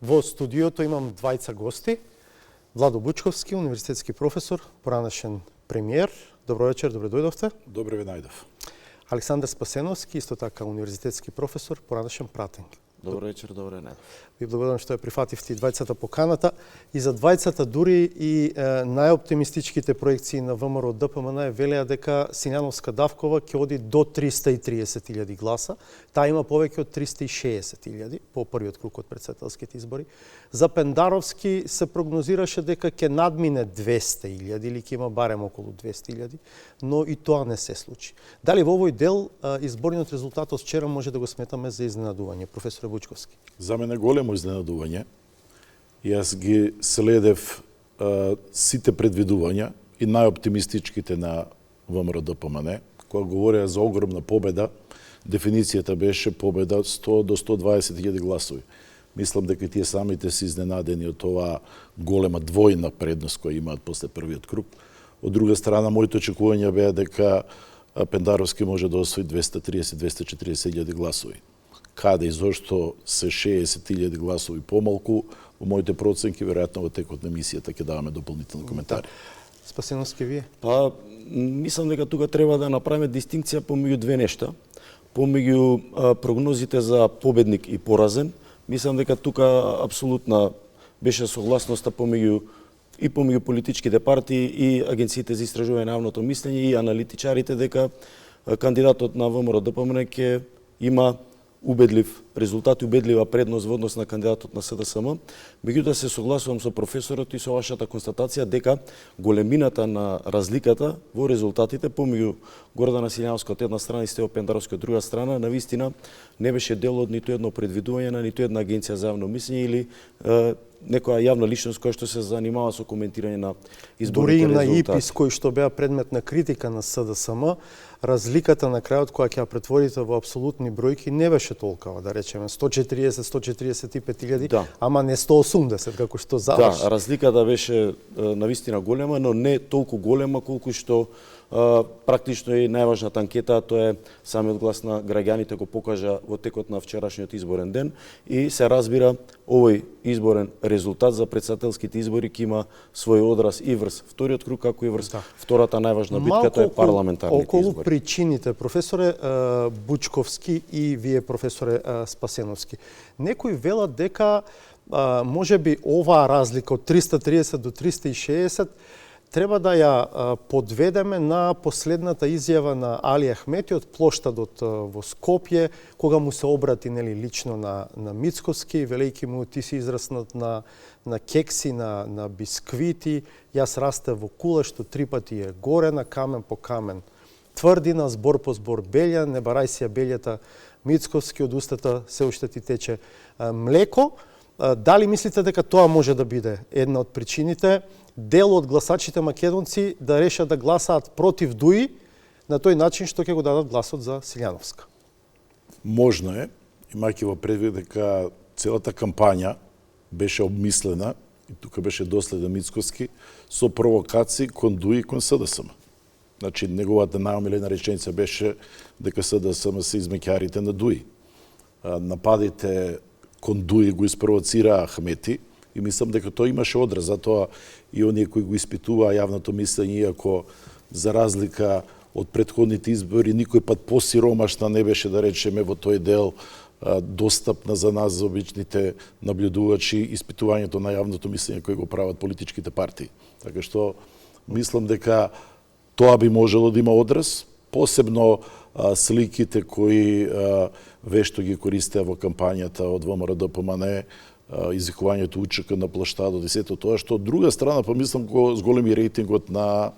Во студиото имам двајца гости. Владо Бучковски, универзитетски професор, поранешен премиер. Добро вечер, добре дојдовте. Добре ви најдов. Александар Спасеновски, исто така универзитетски професор, поранешен пратен. Добро вечер, добре најдов. Ви благодарам што ја прифативте и двајцата поканата. И за двајцата дури и најоптимистичките проекции на ВМРО ДПМН велеа дека Силјановска Давкова ќе оди до 330.000 гласа. Таа има повеќе од 360.000 по првиот круг од претседателските избори. За Пендаровски се прогнозираше дека ќе надмине 200.000 или ќе има барем околу 200.000, но и тоа не се случи. Дали во овој дел изборниот резултат од вчера може да го сметаме за изненадување, професоре Бучковски? За мене големо изненадување. Јас ги следев сите предвидувања и најоптимистичките на ВМРО ДПМН, кога говореа за огромна победа. Дефиницијата беше победа 100 до 120.000 гласови. Мислам дека тие самите се изненадени од оваа голема двојна предност која имаат после првиот круг. Од друга страна, моите очекувања беа дека Пендаровски може да освои 230-240.000 гласови. Каде и зошто се 60.000 гласови помалку, во моите проценки, веројатно во текот на емисијата ќе даваме дополнителни коментари. Спасеновски, вие? Па, мислам дека тука треба да направиме дистинкција помеѓу две нешта. Помеѓу прогнозите за победник и поразен. Мислам дека тука апсолутна беше согласноста помеѓу политичките партии и агенциите за истражување на јавното мислење и аналитичарите дека кандидатот на ВМРО ДПМН ќе има убедлив резултат и убедлива предност во однос на кандидатот на СДСМ. Меѓутоа се согласувам со професорот и со вашата констатација дека големината на разликата во резултатите помеѓу Гордана Силјановска од една страна и Стево Пендаровски од друга страна навистина не беше дел од ниту едно предвидување на ниту една агенција за јавно мислење или некоја јавна личност која што се занимава со коментирање на изборните резултати. Дури и на ИПИС кој што беа предмет на критика на СДСМ, разликата на крајот која ќе ја претворите во апсолутни бројки не беше толкова, да речеме 140-145.000, да, ама не 180 како што заврши. Да, разликата беше навистина голема, но не толку голема колку што практично и најважната анкета, тоа е самиот глас на граѓаните го покажа во текот на вчерашниот изборен ден и се разбира овој изборен резултат за претседателските избори ќе има свој одраз и врз вториот круг, како и врз втората најважна битка, тоа е парламентарните избори. Околу причините, професоре Бучковски и вие, професоре Спасеновски. Некои велат дека можеби оваа разлика од 330 до 360 треба да ја подведеме на последната изјава на Али Ахмети од плоштадот во Скопје, кога му се обрати лично на Мицковски, велејќи му ти си израснат на кекси, на бисквити, јас растев во куле што 3 пати е горе, на камен по камен тврдина, збор по збор белја, не барај си ја белјата Мицковски, од устата се уште ти тече млеко. Дали мислите дека тоа може да биде една од причините дел од гласачите македонци да решат да гласаат против Дуи на тој начин што ќе го дадат гласот за Силјановска? Можно е, имајќи во предвид дека целата кампања беше обмислена и тука беше доследен Мицковски со провокации кон Дуи и кон СДСМ. Значи, неговата најомилена реченица беше дека СДСМ се измеќарите на Дуи. Нападите кон Дуи го испровоцира Ахмети и мислам дека тоа имаше одраз, затоа и оние кои го испитуваа јавното мислење, иако за разлика од претходните избори никој пат посиромашна не беше, да речеме, во тој дел достапна за нас, за обичните наблюдувачи, испитувањето на јавното мислење кој го прават политичките партии. Така што мислам дека тоа би можело да има одраз, посебно сликите кои вешто ги користеа во кампањата од ВМРО ДПМН, извикувањето УЧК на плоштадот и сето тоа, што од друга страна помислам с големи рейтингот на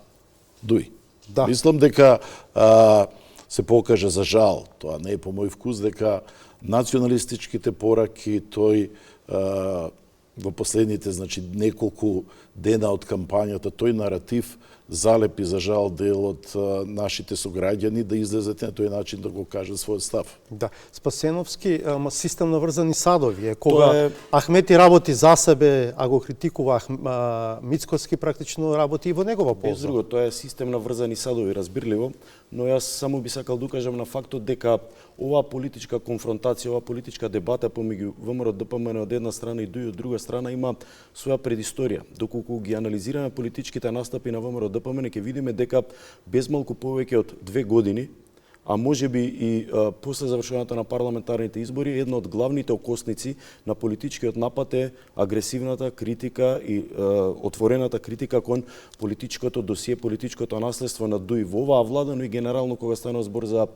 Дуи. Да. Мислам дека се покажа за жал, тоа не е по мој вкус, дека националистичките пораки тој во последните, значи, неколку дена од кампањата, тој наратив залепи за жал дел од нашите сограѓани да излезат на тој начин да го кажат својот став. Да, Спасеновски, ама системно врзани садови е кога Тоа е- Ахмети работи за себе, а го критикува Мицкоски практично работи и во негова Без полза. друго, тоа е систем на врзани садови, разбирливо, но јас само би сакал да укажам на фактот дека оваа политичка конфронтација, оваа политичка дебата помеѓу ВМРО ДПМН од една страна и ДУИ од друга страна има своја предисторија. Доколку ги анализираме политичките настапи на ВМРО ДПМН, ќе видиме дека без малку повеќе од 2 години, а може би и после завршувањето на парламентарните избори, една од главните окосници на политичкиот напад е агресивната критика и отворената критика кон политичкото досие, политичкото наследство на ДУИ во оваа влада, но и генерално кога станува збор за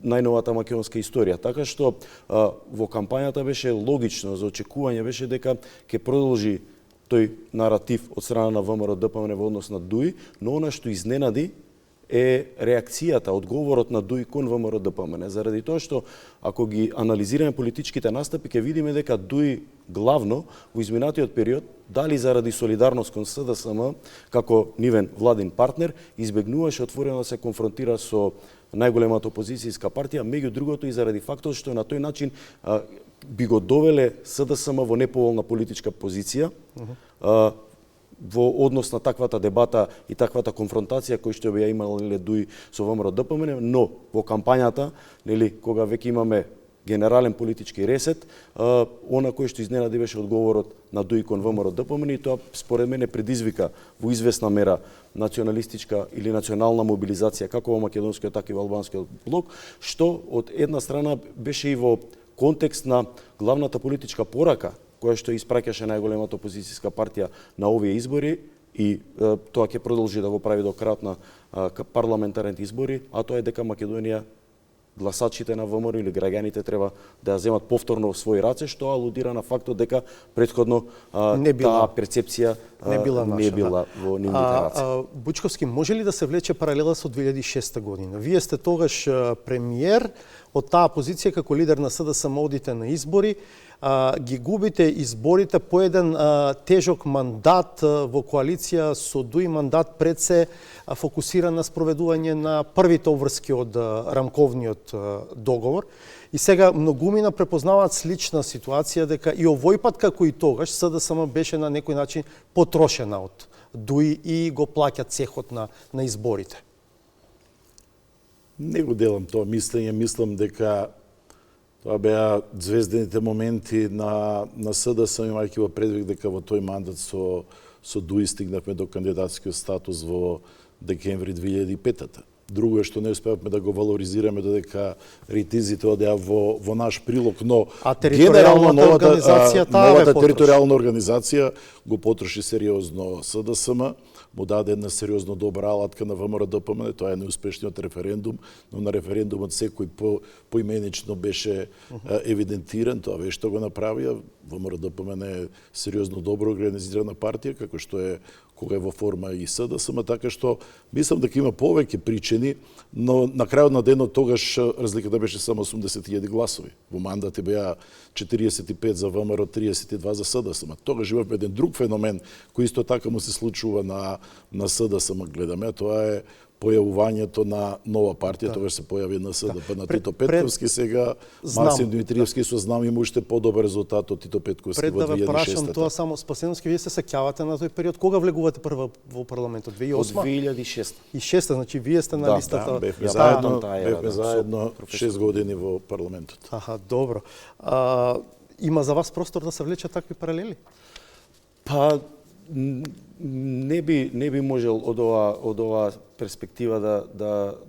најновата македонска историја. Така што во кампањата беше логично, за очекување беше дека ќе продолжи тој наратив од страна на ВМРО ДПМН во однос на ДУИ, но она што изненади е реакцијата, одговорот на ДУИ кон ВМРО ДПМН. Заради тоа што ако ги анализираме политичките настапи, ќе видиме дека ДУИ главно во изминатиот период, дали заради солидарност кон СДСМ, како нивен владин партнер, избегнуваше отворено да се конфронтира со најголемата опозицијска партија, меѓу другото и заради фактот што на тој начин би го довеле СДСМ во неповолна политичка позиција, во однос на таквата дебата и таквата конфронтација кој што би ја имале ДУИ со ВМРО ДПМН, но во кампањата, нели, кога веќе имаме генерален политички ресет, она кој што изненади беше одговорот на ДУИ кон ВМРО ДПМН и тоа според мене предизвика во известна мера националистичка или национална мобилизација како во македонскиот така и во албанскиот блок, што од една страна беше и во контекст на главната политичка порака која што испраќаше најголемата опозицијска партија на овие избори и тоа ќе продолжи да го прави до крајот на парламентарните избори, а тоа е дека Македонија, гласачите на ВМРО или граѓаните треба да ја земат повторно во своји раце, што алудира на фактот дека претходно таа перцепција не била во нивните раце. Бучковски, може ли да се влече паралела со 2006 година? Вие сте тогаш премиер, од таа позиција како лидер на СДСМ одите на избори, ги губите изборите по еден тежок мандат во коалиција со ДУИ, мандат пред се фокусиран на спроведување на првите обврски од рамковниот договор. И сега многумина препознаваат слична ситуација дека и овој пат како и тогаш СДСМ беше на некој начин потрошена од ДУИ и го плаќа цехот на изборите. Не го делам тоа мислење, мислам дека тоа беа звездените моменти на СДСМ, имајќи во предвид дека во тој мандат со ДУИ стигнавме до кандидатскиот статус во декември 2005-та. Друго е што не успеавме да го валоризираме додека ритизите одеа во наш прилог, но територијалната организација новата територијална организација го потроши сериозно СДСМ, му даде една сериозно добра алатка на ВМРО ДПМН, тоа е неуспешниот референдум, но на референдумот секој поименично беше евидентиран, тоа ве што го направија. ВМРО ДПМН е сериозно добро организирана партија, како што е кога е во форма и СДСМ, така што мислам дека има повеќе причини, но на крајот на денот тогаш разликата беше само 80.000 гласови. Во мандати беа 45 за ВМРО, 32 за СДСМ. Тогаш имавме еден друг феномен кој исто така му се случува на СДСМ, гледаме, а тоа е појавувањето на нова партија, тогаш се појави на СДП на Тито Петковски, сега Максим Димитриевски со знам има уште подобар резултат од Тито Петковски во 2006. Пред да ве прашам тоа само, Спасеновски, вие се сеќавате на тој период, кога влегувате прва во парламентот? 2008? Од 2006. И 6, значи вие сте на листата. Да, бевме заедно заедно 6 години во парламентот. Аха, добро. Има за вас простор да се влечат такви паралели? Па не би можел од оваа перспектива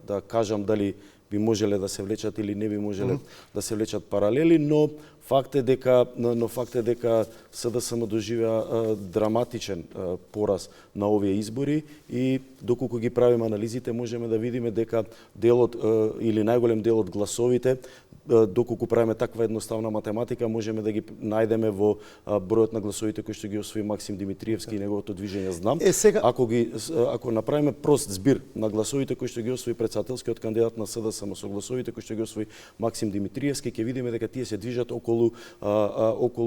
да кажам дали би можеле да се влечат или не би можеле да се влечат паралели, но факт е дека СДСМ доживеа драматичен пораз на овие избори и доколку ги правиме анализите можеме да видиме дека делот или најголем дел од гласовите доколку правиме таква едноставна математика, можеме да ги најдеме во бројот на гласовите кои што ги освои Максим Димитриевски и неговото движење Знам. Сега... Ако направиме прост збир на гласовите кои што ги освои председателскиот кандидат на СДСМ со гласовите кои што ги освои Максим Димитриевски, ќе видиме дека тие се движат околу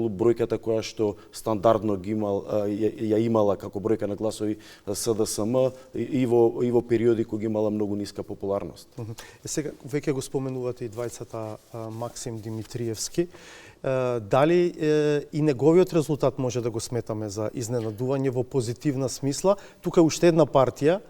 бројката која што стандардно ја имала како бројка на гласови СДСМ и во периоди кога имала многу ниска популарност. Сега веќе го споменувате и двајцата Максим Димитриевски. Дали и неговиот резултат може да го сметаме за изненадување во позитивна смисла? Тука уште една партија,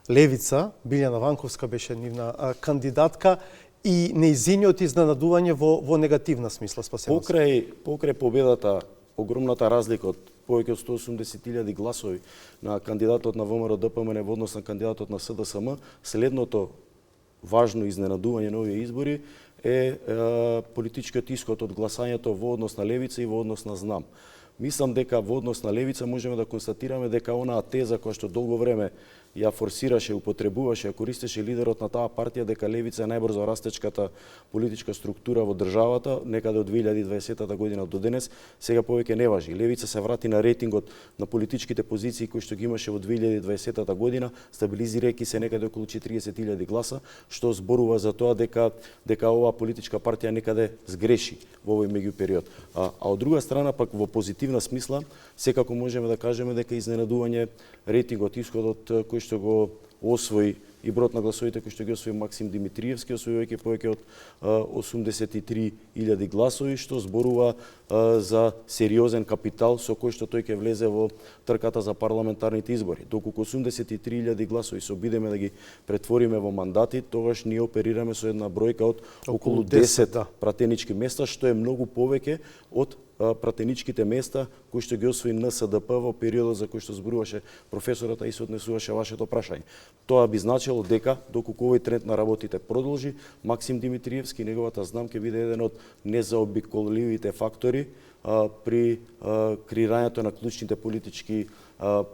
Левица, Билјана Ванковска беше нивна кандидатка, и неизиниот изненадување во негативна смисла, Спасеновски. Покрај победата, огромната разлика од повеќе од 180.000 гласови на кандидатот на ВМРО ДПМН во однос на кандидатот на СДСМ, следното важно изненадување на овие избори е политичкиот исход од гласањето во однос на Левица и во однос на Знам. Мислам дека во однос на Левица можеме да констатираме дека онаа теза која што долго време ја форсираше, употребуваше, ја користеше лидерот на таа партија дека Левица е најбрзо растечката политичка структура во државата, некаде од 2020 година до денес, сега повеќе не важи. Левица се врати на рейтингот на политичките позиции кои што ги имаше во 2020 година, стабилизирајќи се некаде околу 40.000 гласа, што зборува за тоа дека оваа политичка партија некаде сгреши во овој меѓупериод. А од друга страна пак во позитивна смисла, секако можеме да кажеме дека изненадување рейтингот, исходот кој што го освои и бројот на гласовите кои што ги освои Максим Димитриевски, освојувајќи повеќе од 83.000 гласови, што зборува за сериозен капитал со кој што тој ќе влезе во трката за парламентарните избори. Доколку 83.000 гласови се обидеме да ги претвориме во мандати, тогаш ние оперираме со една бројка од околу 10 пратенички места, што е многу повеќе од пратеничките места кои што ги освои НСДП во периодот за кој што зборуваше професорот и се однесуваше вашето прашање. Тоа би значило дека доколку овој тренд на работите продолжи, Максим Димитриевски и неговата Знам ќе биде еден од незаобиколивите фактори при креирањето на клучните политички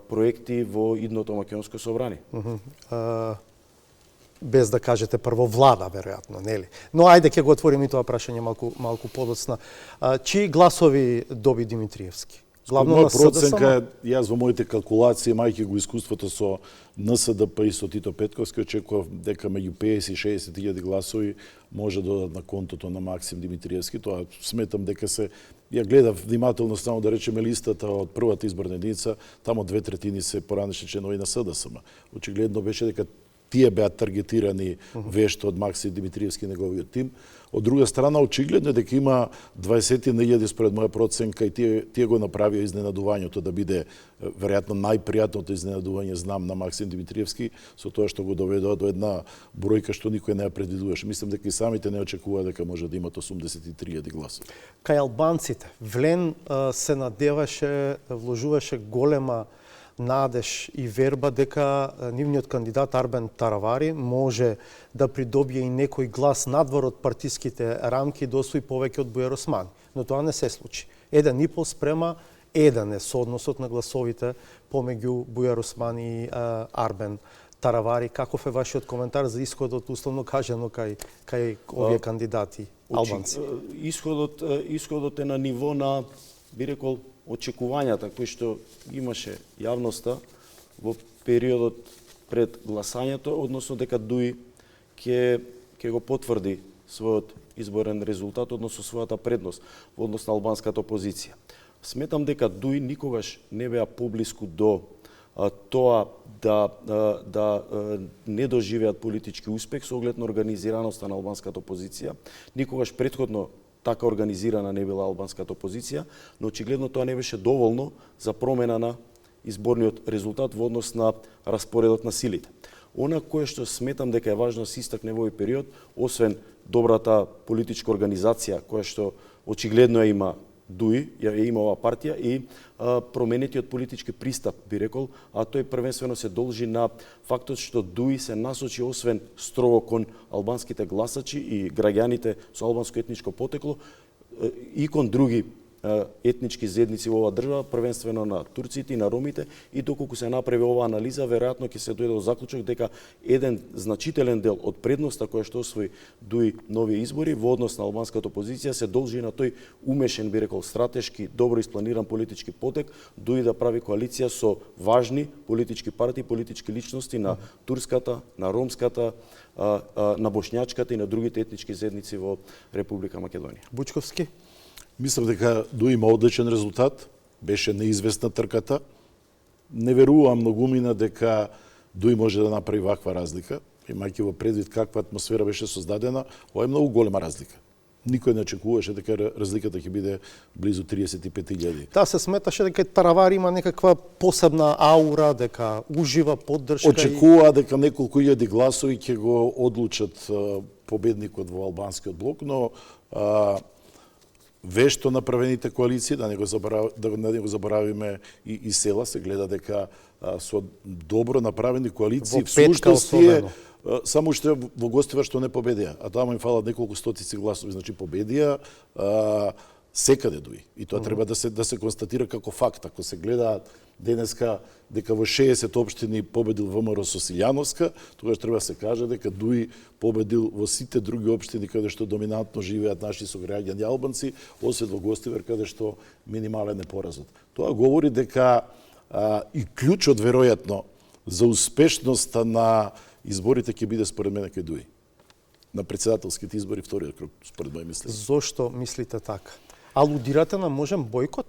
проекти во идното македонско собрание. Без да кажете прво влада, веројатно, нели? Но ајде ќе го отвориме и тоа прашање малку подоцна. Чии гласови доби Димитриевски? Главно на проценка, јас во моите калкулации, мајќи го искуството со НСДП и со Тито Петковски, очекував дека меѓу 50 и 60.000 гласови може да додат на контото на Максим Димитриевски. Тоа сметам дека ја гледав внимателно, само да речеме листата од првата изборна единица, тамо 2/3 се поранешни членови на СДСМ. Очигледно беше дека тие беа таргетирани вешто од Максим Димитриевски и неговиот тим. Од друга страна, очигледно е дека има 20.000 според моја проценка и тие го направија изненадувањето да биде веројатно најпријатното изненадување Знам на Максим Димитриевски со тоа што го доведоа до една бројка што никој не ја предвидуваше. Мислам дека и самите не очекуваа дека може да имат 83.000 гласови. Кај албанците, Влен се надеваше, вложуваше голема надеж и верба дека нивниот кандидат Арбен Таравари може да придобие и некој глас надвор од партиските рамки да освои повеќе од Бујар Османи. Но тоа не се случи. 1,5 спрема 1 е соодносот на гласовите помеѓу Бујар Османи и Арбен Таравари. Каков е вашиот коментар за исходот, условно кажано, кај овие кандидати албанци? Исходот е на ниво на, би рекол, очекувањата кои што имаше јавноста во периодот пред гласањето, односно дека Дуи ќе го потврди својот изборен резултат, односно својата предност во однос на албанската опозиција. Сметам дека Дуи никогаш не беа поблиску до тоа да не доживеат политички успех со оглед на организираноста на албанската опозиција. Никогаш претходно така организирана не била албанската опозиција, но очигледно тоа не беше доволно за промена на изборниот резултат во однос на распоредот на силите. Она кое што сметам дека е важно да се истакне во овој период, освен добрата политичка организација која што очигледно ја има Дуи, ја има оваа партија, и променетиот политички пристап, би рекол, а тој првенствено се должи на фактот што Дуи се насочи освен строго кон албанските гласачи и граѓаните со албанско етничко потекло и кон други етнички заедници во оваа држава, првенствено на турците и на ромите, и доколку се направи оваа анализа, веројатно ќе се дојде до заклучок дека еден значителен дел од предноста која што освои дуи нови избори во однос на албанската опозиција се должи на тој умешен, би рекол, стратешки, добро испланиран политички потек, дуи да прави коалиција со важни политички партии, политички личности на турската, на ромската, на бошњачката и на другите етнички заедници во Република Македонија. Бучковски? Мислам дека Дуи има одличен резултат, беше неизвестна трката. Не верувам многумина дека Дуи може да направи ваква разлика, имајќи во предвид каква атмосфера беше создадена, ова е многу голема разлика. Никој не очекуваше дека разликата ќе биде близу 35.000. Да, се сметаше дека Таравари има некаква посебна аура, дека ужива поддршка. Очекува дека неколку илјади гласови ќе го одлучат победникот во албанскиот блок, но вешто направените коалиции, да не го заборавиме и села, се гледа дека со добро направени коалиции всушност тие само уште во гостива што не победија, а таму им фалат неколку стотици гласови, значи победија секаде Дуи. И тоа треба да се констатира како факт. Ако се гледаат денеска дека во 60 општини победил ВМРО со Силјановска, тогаш треба да се каже дека Дуи победил во сите други општини каде што доминантно живеат наши сограѓани албанци, освен во Гостивар каде што минимален е поразот. Тоа говори дека и клучот веројатно за успешноста на изборите ќе биде според мене кај Дуи. На председателските избори вториот круг, според мој мислење. Зошто мислите така? Алудирате на можен бојкот?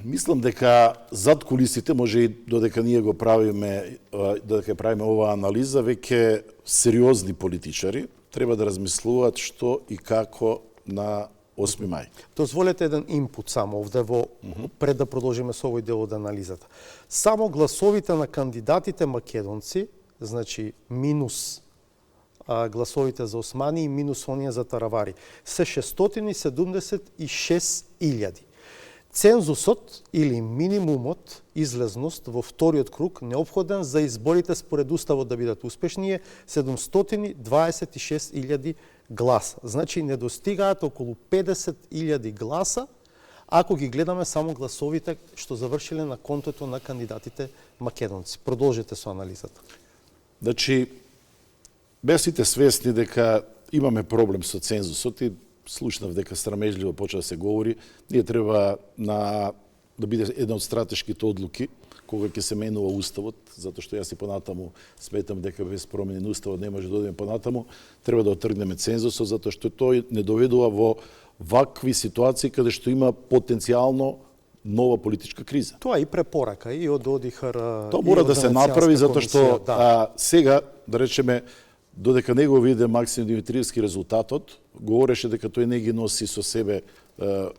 Мислам дека зад кулисите, може и додека ние го правиме, додека правиме оваа анализа, веќе сериозни политичари треба да размислуваат што и како на 8 мај. Дозволете еден инпут само овде пред да продолжиме со овој дел од анализата. Само гласовите на кандидатите македонци, значи минус гласовите за османи и минус оние за таравари, се 676.000. Цензусот или минимумот излезност во вториот круг неопходен за изборите според уставот да бидат успешни е 726.000 гласа. Значи недостигаат околу 50.000 гласа ако ги гледаме само гласовите што завршиле на контото на кандидатите македонци. Продолжете со анализата. Значи, беа сите свесни дека имаме проблем со цензусот и слушнав дека срамежливо почна да се говори, ние треба да биде една од стратешките одлуки кога ќе се менува уставот, затоа што јас и понатаму сметам дека без промени на уставот не може да одиме понатаму, треба да отргнеме цензусот затоа што тој не доведува во вакви ситуации каде што има потенцијално нова политичка криза. Тоа и препорака и од ОДИХР. Тоа мора да се направи затоа што сега, да речеме, додека не го виде Максим Димитриевски резултатот, говореше дека тој не ги носи со себе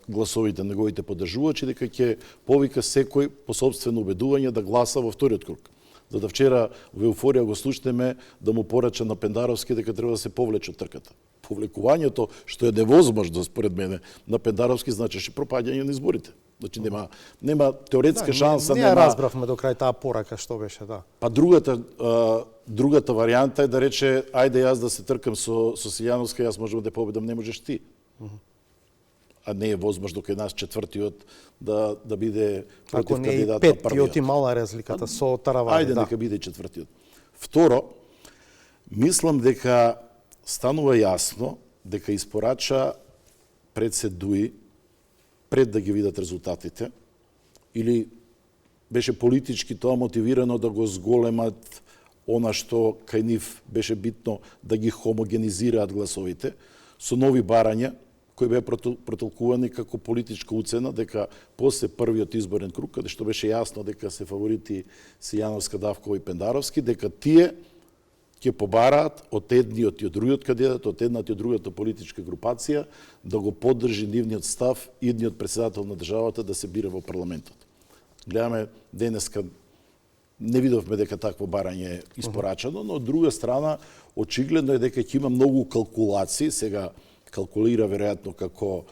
гласовите на неговите поддржувачи, дека ќе повика секој по собствено убедување да гласа во вториот круг. За да вчера во еуфорија го слушнеме да му порача на Пендаровски дека треба да се повлече од трката. Повлекувањето, што е невозможно според мене, на Пендаровски значеше пропаѓање на изборите. Значи нема теоретска шанса, ние разбравме до крај таа порака што беше, да. Па другата варијанта е да рече ајде јас да се тркам со Силјановска, јас можам да победам, не можеш ти. А не е возможно кај нас четвртиот да биде против кандидата првиот. Ако не и петиот и мала разликата со Таравари. Ајде нека биде четвртиот. Второ, мислам дека станува јасно дека испорача пред се Дуи, пред да ги видат резултатите, или беше политички тоа мотивирано да го зголемат она што кај нив беше битно да ги хомогенизираат гласовите, со нови барања, кои беа протолкувани како политичка уцена дека после првиот изборен круг, каде што беше јасно дека се фаворити Силјановска, Давкова и Пендаровски, дека тие ќе побараат од едниот и од другиот кандидат, од едната и од другата политичка групација, да го поддржи нивниот став идниот председател на државата да се бира во парламентот. Гледаме денеска, не видовме дека такво барање е испорачано, но од друга страна, очигледно е дека ќе има многу калкулации, сега калкулира веројатно како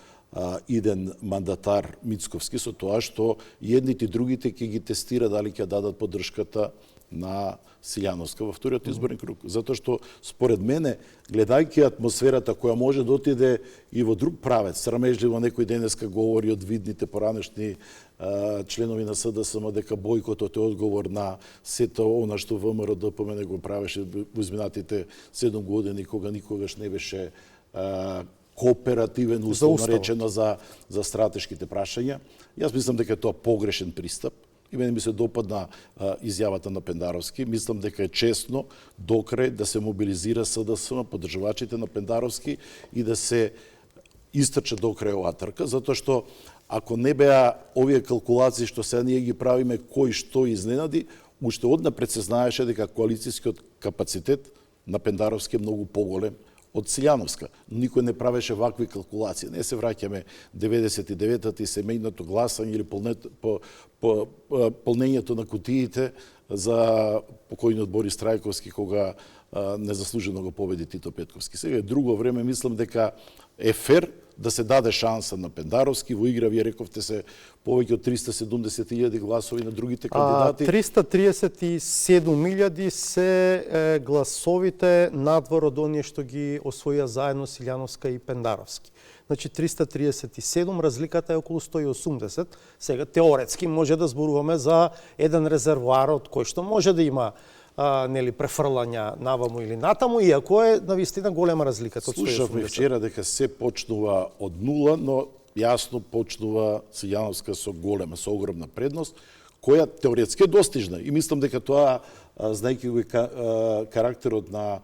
иден мандатар Мицковски со тоа што едните и другите ќе ги тестира дали ќе дадат поддршката на Силјановска во вториот изборен круг. Затоа што, според мене, гледајќи атмосферата која може да отиде и во друг правец, срамежливо некој денеска говори од видните поранешни членови на СДСМ дека бојкотот е одговор на сето она што ВМРО ДПМН го правеше во изминатите 7 години, кога никогаш не беше кооперативен, условно речено, за стратешките прашања. Јас мислам дека е тоа погрешен пристап. И мене ми се допадна изјавата на Пендаровски. Мислам дека е честно докрај да се мобилизира СДСМ, поддржувачите на Пендаровски и да се истрче докрај оваа трка, затоа што ако не беа овие калкулации што сега ние ги правиме кој што изненади, уште однапред се знаеше дека коалицијскиот капацитет на Пендаровски е многу поголем од Силјановска. Никој не правеше вакви калкулации. Не се враќаме 99-та и семејното гласање или полнењето на кутиите за покојниот Борис Трајковски кога незаслужено го победи Тито Петковски. Сега е друго време, мислам дека е фер да се даде шанса на Пендаровски. Во игра, вие рековте, се повеќе од 370.000 гласови на другите кандидати. 337.000 се гласовите надвор од оние што ги освоја заедно Силјановска и Пендаровски. Значи 337, разликата е околу 180. Сега теоретски може да зборуваме за еден резервоар од кој што може да има нели префрлања наваму или натаму, иако е навистина голема разликата од 180. Слушавме вчера дека се почнува од нула, но јасно почнува Силјановска со голема, со огромна предност, која теоретски е достижна. И мислам дека тоа, знајќи го карактерот на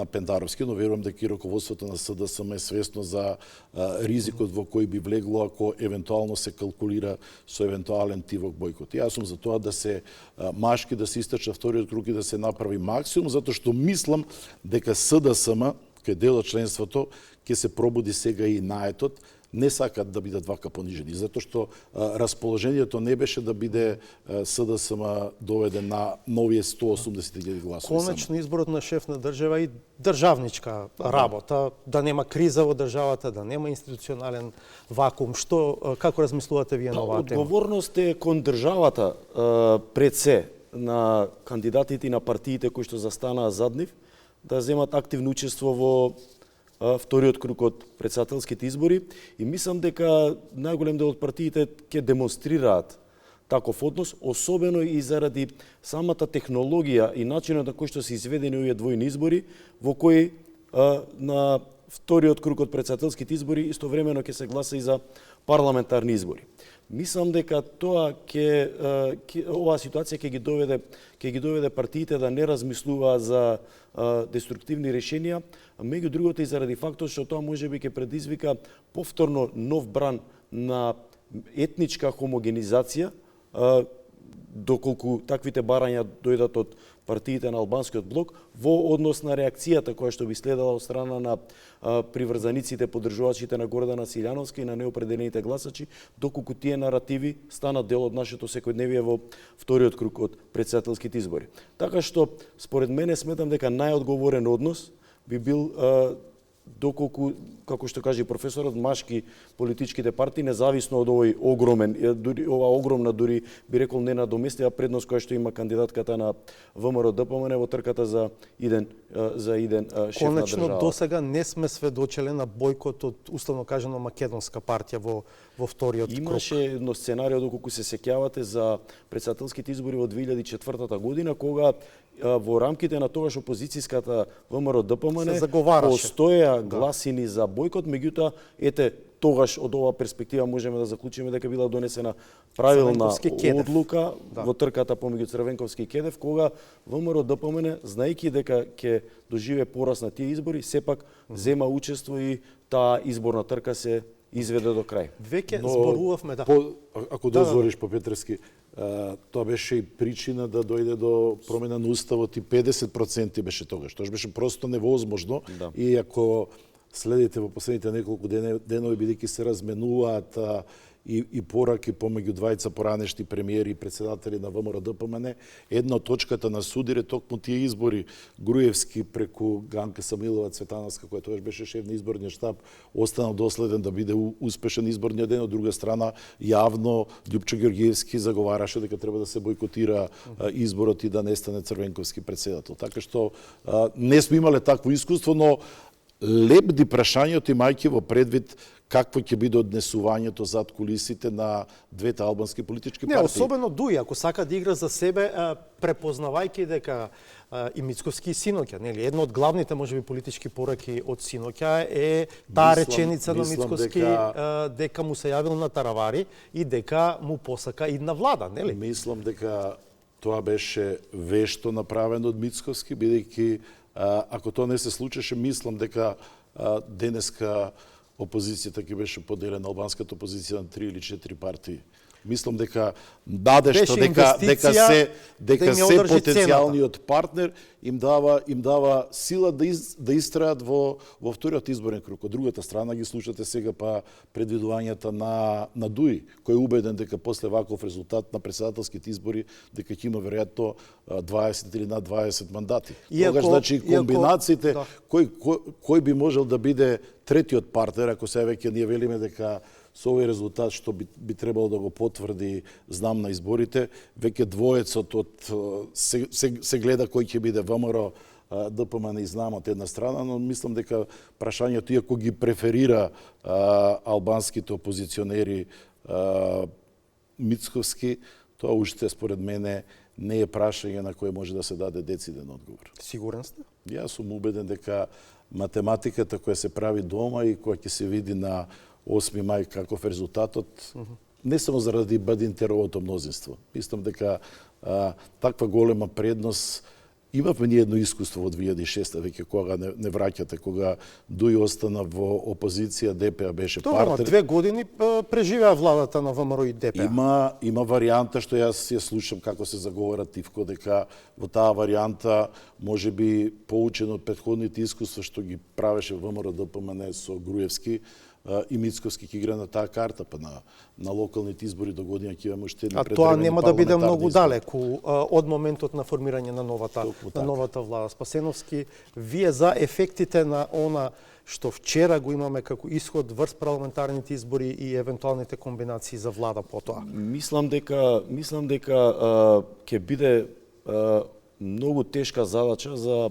Пендаровски, но верувам дека и раководството на СДСМ е свесно за ризикот во кој би влегло ако евентуално се калкулира со евентуален тивок бојкот. Јас сум за тоа да се машки, да се истрча вториот круг и да се направи максимум, затоа што мислам дека СДСМ, кај дел од членството, ќе се пробуди сега и наетот, не сакат да бидат вака понижени, затоа што расположението не беше да биде СДСМ доведен на новие 180.000 гласови. Конечно, изборот на шеф на држава и државничка работа, да нема криза во државата, да нема институционален вакуум. Како размислувате вие на оваа тема? Одговорност е кон државата пред се на кандидатите и на партиите кои што застанаа зад нив да земат активно учество во вториот круг од претседателските избори и мислам дека најголем дел од партиите ќе демонстрираат таков однос, особено и заради самата технологија и начинот на кој што се изведени овие двојни избори, во кои на вториот круг од претседателските избори истовремено ќе се гласа и за парламентарни избори. Мислам дека тоа оваа ситуација ќе ги доведе партиите да не размислуваат за деструктивни решенија, а меѓу другото и заради фактот што тоа можеби ќе предизвика повторно нов бран на етничка хомогенизација, доколку таквите барања дојдат од партиите на албанскиот блок во однос на реакцијата која што би следела од страна на приврзаниците, поддржувачите на Гордана Силјановска и на неопределените гласачи, доколку тие наративи станат дел од нашето секојдневие во вториот круг од претседателските избори. Така што, според мене, сметам дека најодговорен однос би бил доколку, како што каже професорот, машки политичките партии, независно од овој огромен, ова огромна, дури би рекол ненадоместива предност која што има кандидатката на ВМРО ДПМН во трката за иден шеф на држава. Конечно, досега не сме сведочеле на бојкот од, условно кажано, македонска партија во вториот круг. Имаше едно сценарио, доколку се сеќавате, за претседателските избори во 2004 година, кога во рамките на тогаш опозицијската ВМРО ДПМН постоеа гласини за бојкот, меѓутоа, ете, тогаш од оваа перспектива можеме да заклучиме дека била донесена правилна одлука во трката помеѓу Црвенковски и Кедев, кога ВМРО ДПМН, знаејќи дека ќе доживее пораз на тие избори, сепак зема учество и таа изборна трка се изведе до крај. Веќе зборувавме, да. Ако дозволиш, по Петровски, тоа беше и причина да дојде до промена на уставот и 50% беше тогаш. Тоа беше просто невозможно. Да. И ако следите во последните неколку денови, бидејќи се разменуваат и пораки помеѓу двајца поранешни премиери и председатели на ВМРО ДПМН, една од точката на судир е токму тие избори. Груевски преку Ганка Самилова Цветановска, која тогаш беше шеф на изборниот штаб, останал доследен да биде успешен изборниот ден. Од друга страна, јавно Љупчо Ѓорѓиевски заговараше дека треба да се бойкотира изборот и да не стане Црвенковски председател. Така што не сме имале такво искуство, но лепди прашањето имајќи во предвид какво ќе биде однесувањето зад кулисите на двете албански политички партии. Не, особено Дуи, ако сака да игра за себе, препознавајќи дека и Мицковски и синоќа, нели, една од главните можеби политички пораки од синоќа е таа реченица на Мицковски дека му се јавил на Таравари и дека му посака идна влада, нели? Мислам дека тоа беше вешто направено од Мицковски, бидејќи ако тоа не се случеше, мислам дека денеска опозицијата ќе беше поделена, албанската опозиција на 3 или 4 партии. Мислам дека надешто дека се потенцијалниот партнер им дава сила да истрајат во вториот изборен круг. Од другата страна ги слушате сега па предвидувањата на Дуи, кој е убеден дека после ваков резултат на председателските избори дека ќе има веројатно 20 или над 20 мандати. Тогаш значи комбинациите кој би можел да биде третиот партнер, ако се веќе ние велиме дека со овој резултат што би требало да го потврди знам на изборите, веќе двоецот се гледа кој ќе биде ВМРО, ДПМН и знам од една страна, но мислам дека прашањето, иако ги преферира албанските опозиционери Мицковски, тоа уште според мене не е прашање на кое може да се даде дециден одговор. Сигурен сте? Јас сум убеден дека математиката која се прави дома и која ќе се види на 8 мај каков резултатот, не само заради Бадинтеровото мнозинство. Мислам дека таква голема предност имавме ние едно искуство во 2006 веќе кога не враќате, кога Дуи остана во опозиција, ДПА беше партнер. 2 години преживеа владата на ВМРО и ДПА. Има варијанта што јас ја слушам како се заговара Тивко, дека во таа варијанта можеби поучено од претходните искуства што ги правеше ВМРО ДПМН со Груевски, и Мицковски ќе игра на таа карта, па на локалните избори до година ќе имаме уште едни предвремени тоа нема да биде многу избори. далеку од моментот на формирање на новата влада. Спасеновски, вие за ефектите на она што вчера го имаме како исход врз парламентарните избори и евентуалните комбинации за влада потоа? Мислам дека ќе биде многу тешка задача за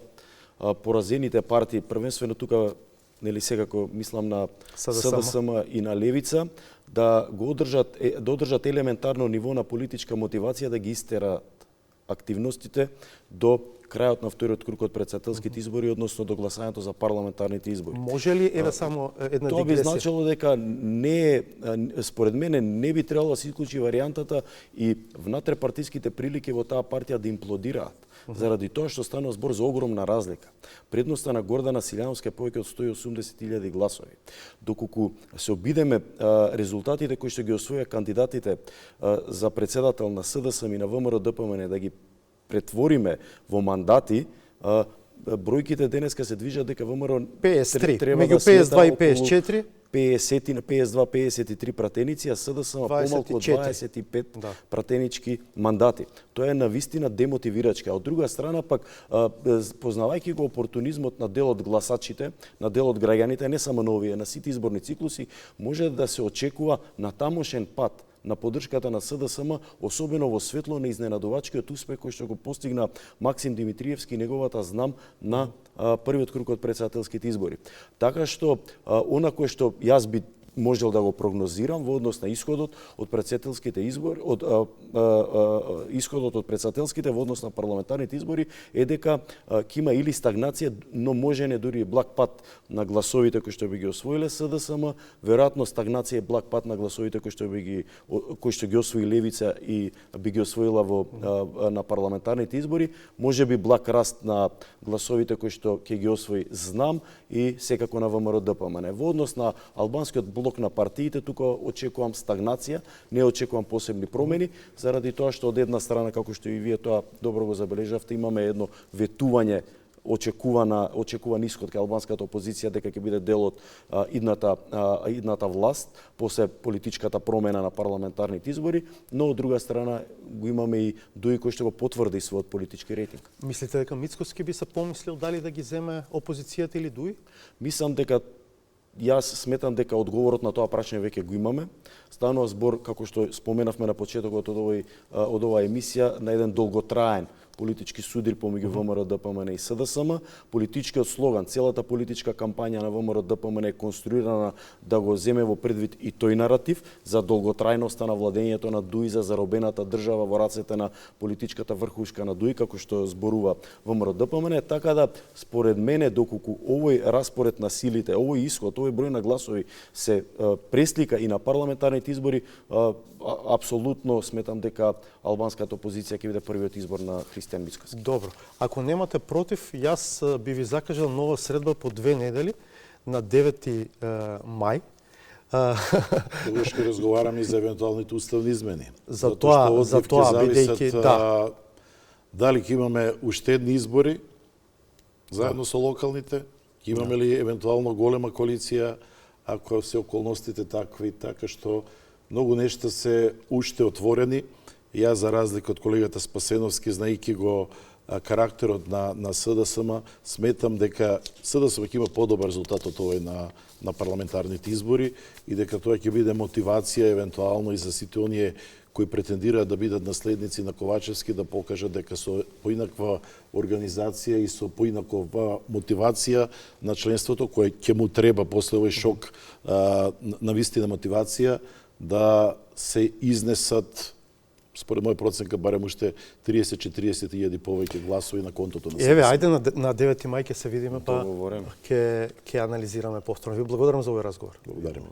поразените партии, првенствено тука, нели секако мислам на СДСМ и на Левица, да одржат елементарно ниво на политичка мотивација да ги истерат активностите до крајот на вториот круг од претседателските избори, односно до гласањето за парламентарните избори. Може ли само една Тоа би дигресија? значило дека според мене не би требало да се исклучи варијантата и внатре-партиските прилики во таа партија да имплодираат. Заради тоа што станува збор за огромна разлика. Предноста на Гордана Силјановска е повеќе од 180.000 гласови. Доколку се обидеме резултатите кои што ги освоја кандидатите за председател на СДСМ и на ВМРО ДПМН да ги претвориме во мандати, бројките денеска се движат дека ВМРО 53, треба меѓу да 52 и 54. 50 на 52-53 пратеници, а СДСМ помалку од 25 пратенички мандати. Тоа е навистина демотивирачка. Од друга страна пак, познавајќи го опортунизмот на дел од гласачите, на дел од граѓаните, не само на овие, на сите изборни циклуси, може да се очекува на тамошен пат на поддршката на СДСМ, особено во светло на изненадувачкиот успех кој што го постигна Максим Димитриевски и неговата знам на првиот круг од претседателските избори. Така што, она кое што јас би можел да го прогнозирам во однос на исходот од претседателските избори, исходот од претседателските во однос на парламентарните избори е дека ќе има или стагнација, но може не дури и благ пат на гласовите кои што би ги освоиле СДСМ, веројатно стагнација и благ пат на гласовите кои што ги освои Левица и би ги освоила на парламентарните избори, може би благ раст на гласовите кои што ќе ги освои Знам и секако на ВМРО ДПМН. Во однос на албанскиот блок на партиите, тука очекувам стагнација, не очекувам посебни промени, заради тоа што од една страна, како што и вие тоа добро го забележавте, имаме едно ветување очекуван исход кај албанската опозиција дека ќе биде дел од идната власт после политичката промена на парламентарните избори, но од друга страна го имаме и Дуи кој што го потврди својот политички рейтинг. Мислите дека Мицкоски би се помислил дали да ги земе опозицијата или Дуи? Мислам дека Јас сметам дека одговорот на тоа прашање веќе го имаме. Станува збор, како што споменавме на почетокот од оваа емисија, на еден долготраен политички судир помеѓу ВМРО, ДПМН и СДСМ. Политичкиот слоган, целата политичка кампања на ВМРО, ДПМН е конструирана да го земе во предвид и тој наратив за долготрајноста на владењето на Дуи, за заробената држава во рацете на политичката врхушка на Дуи, како што зборува ВМРО, ДПМН. Така да, според мене, доколку овој распоред на силите, овој исход, овој број на гласови се преслика и на парламентарните избори, апсолутно сметам дека албанската опозиција ќе биде првиот избор на Христијан Мицкоски. Добро. Ако немате против, јас би ви закажал нова средба по 2 недели на 9 мај. Тогаш ќе разговараме и за евентуалните уставни измени. За тоа бидејќи дали ќе имаме уште едни избори заедно со локалните, ќе имаме ли евентуално голема коалиција ако се околностите такви, така што многу нешта се уште отворени. Јас, за разлика од колегата Спасеновски, знаејќи го карактерот на СДСМ, сметам дека СДСМ ќе има подобар резултат од овој на парламентарните избори и дека тоа ќе биде мотивација евентуално и за сите оние кои претендираат да бидат наследници на Ковачевски да покажат дека со поинаква организација и со поинаква мотивација на членството кој ќе му треба после овој шок на вистина мотивација да се изнесат, според моја проценка, барем уште 30-40 илјади повеќе гласови на контото на СДСМ. Еве, ајде на 9 мај ќе се видиме, па ќе анализираме повторно. Ви благодарам за овој разговор. Благодарам.